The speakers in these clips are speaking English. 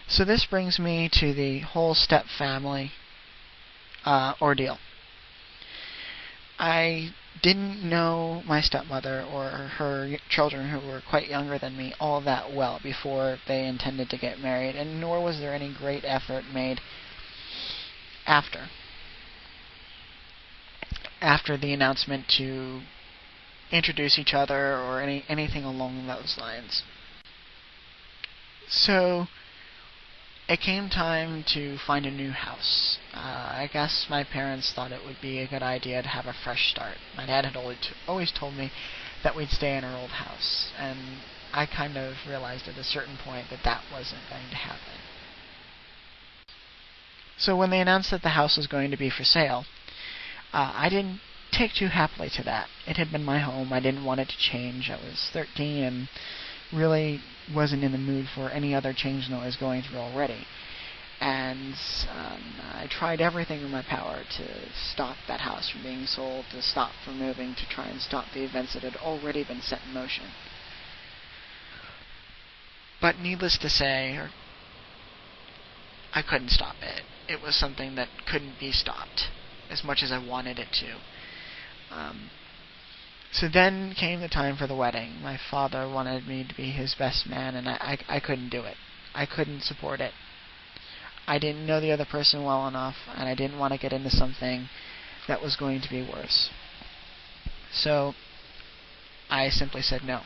So this brings me to the whole step family ordeal. I didn't know my stepmother or her children, who were quite younger than me, all that well before they intended to get married, and nor was there any great effort made after the announcement to introduce each other or anything along those lines. So it came time to find a new house. I guess my parents thought it would be a good idea to have a fresh start. My dad had always told me that we'd stay in our old house, and I kind of realized at a certain point that that wasn't going to happen. So when they announced that the house was going to be for sale, I didn't take too happily to that. It had been my home. I didn't want it to change. I was 13 and really wasn't in the mood for any other change than I was going through already. And I tried everything in my power to stop that house from being sold, to stop from moving, to try and stop the events that had already been set in motion. But needless to say, I couldn't stop it. It was something that couldn't be stopped, as much as I wanted it to. So then came the time for the wedding. My father wanted me to be his best man, and I couldn't do it. I couldn't support it. I didn't know the other person well enough, and I didn't want to get into something that was going to be worse. So I simply said no.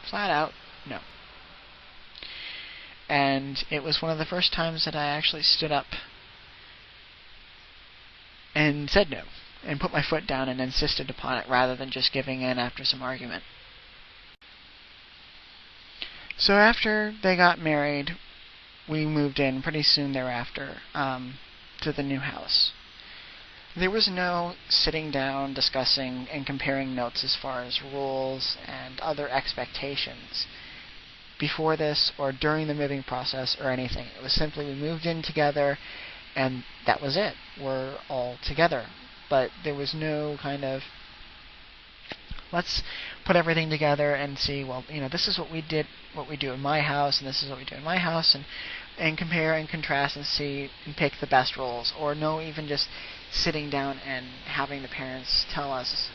Flat out, no. And it was one of the first times that I actually stood up and said no, and put my foot down and insisted upon it, rather than just giving in after some argument. So after they got married, we moved in pretty soon thereafter to the new house. There was no sitting down, discussing, and comparing notes as far as rules and other expectations before this or during the moving process or anything. It was simply we moved in together, and that was it. We're all together. But there was no kind of, let's put everything together and see, well, this is what we do in my house, and this is what we do in my house, and compare and contrast and see and pick the best roles. Or no, even just sitting down and having the parents tell us,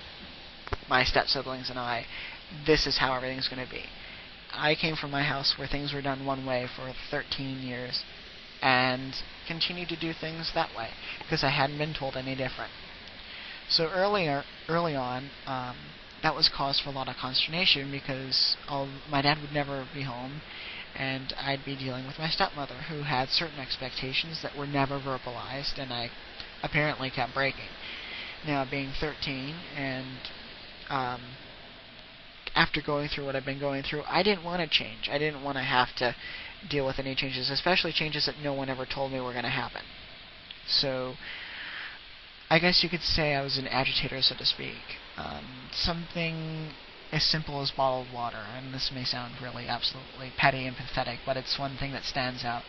my step-siblings and I, this is how everything's going to be. I came from my house where things were done one way for 13 years, and continued to do things that way, because I hadn't been told any different. So early on, that was cause for a lot of consternation, because my dad would never be home, and I'd be dealing with my stepmother, who had certain expectations that were never verbalized, and I apparently kept breaking. Now, being 13, and after going through what I've been going through, I didn't want to change. I didn't want to have to deal with any changes, especially changes that no one ever told me were going to happen. So I guess you could say I was an agitator, so to speak. Something as simple as bottled water, and this may sound really absolutely petty and pathetic, but it's one thing that stands out.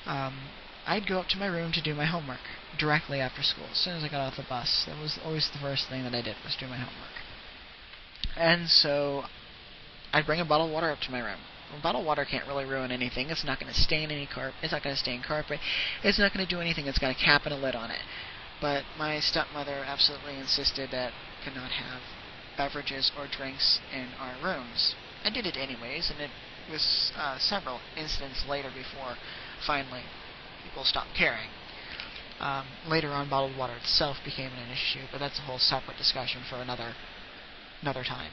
I'd go up to my room to do my homework directly after school. As soon as I got off the bus, that was always the first thing that I did, was do my homework. And so I'd bring a bottle of water up to my room. Well, bottled water can't really ruin anything. It's not going to stain any carpet. It's not going to stain carpet. It's not going to do anything. It's got a cap and a lid on it. But my stepmother absolutely insisted that I could not have beverages or drinks in our rooms. I did it anyways, and it was several incidents later before finally people stopped caring. Later on, bottled water itself became an issue, but that's a whole separate discussion for another time.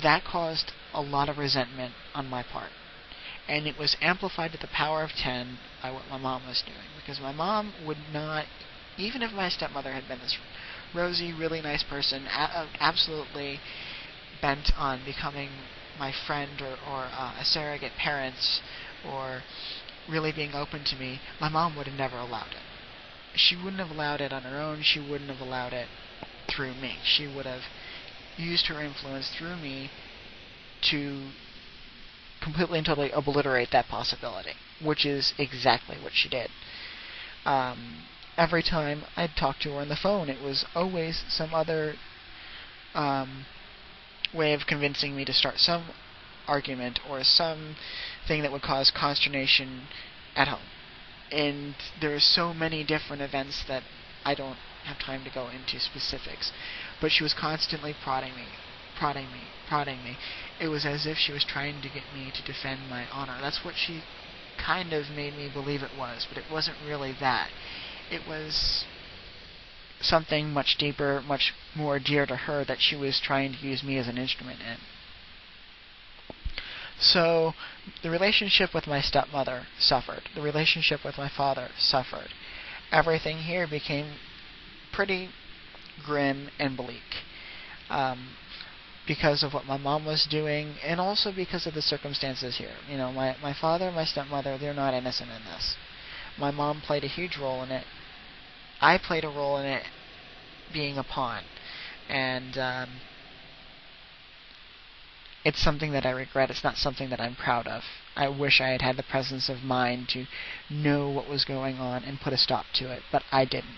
That caused a lot of resentment on my part, and it was amplified to the power of 10 by what my mom was doing, because my mom would not, even if my stepmother had been this rosy, really nice person, absolutely bent on becoming my friend or a surrogate parent, or really being open to me, my mom would have never allowed it. She wouldn't have allowed it on her own. She wouldn't have allowed it through me. She would have used her influence through me to completely and totally obliterate that possibility, which is exactly what she did. Every time I'd talk to her on the phone, it was always some other way of convincing me to start some argument or some thing that would cause consternation at home. And there are so many different events that I don't have time to go into specifics. But she was constantly prodding me, prodding me, prodding me. It was as if she was trying to get me to defend my honor. That's what she kind of made me believe it was, but it wasn't really that. It was something much deeper, much more dear to her that she was trying to use me as an instrument in. So, the relationship with my stepmother suffered. The relationship with my father suffered. Everything here became pretty grim and bleak. Because of what my mom was doing, and also because of the circumstances here. You know, my father and my stepmother, they're not innocent in this. My mom played a huge role in it. I played a role in it being a pawn. And it's something that I regret. It's not something that I'm proud of. I wish I had had the presence of mind to know what was going on and put a stop to it, but I didn't.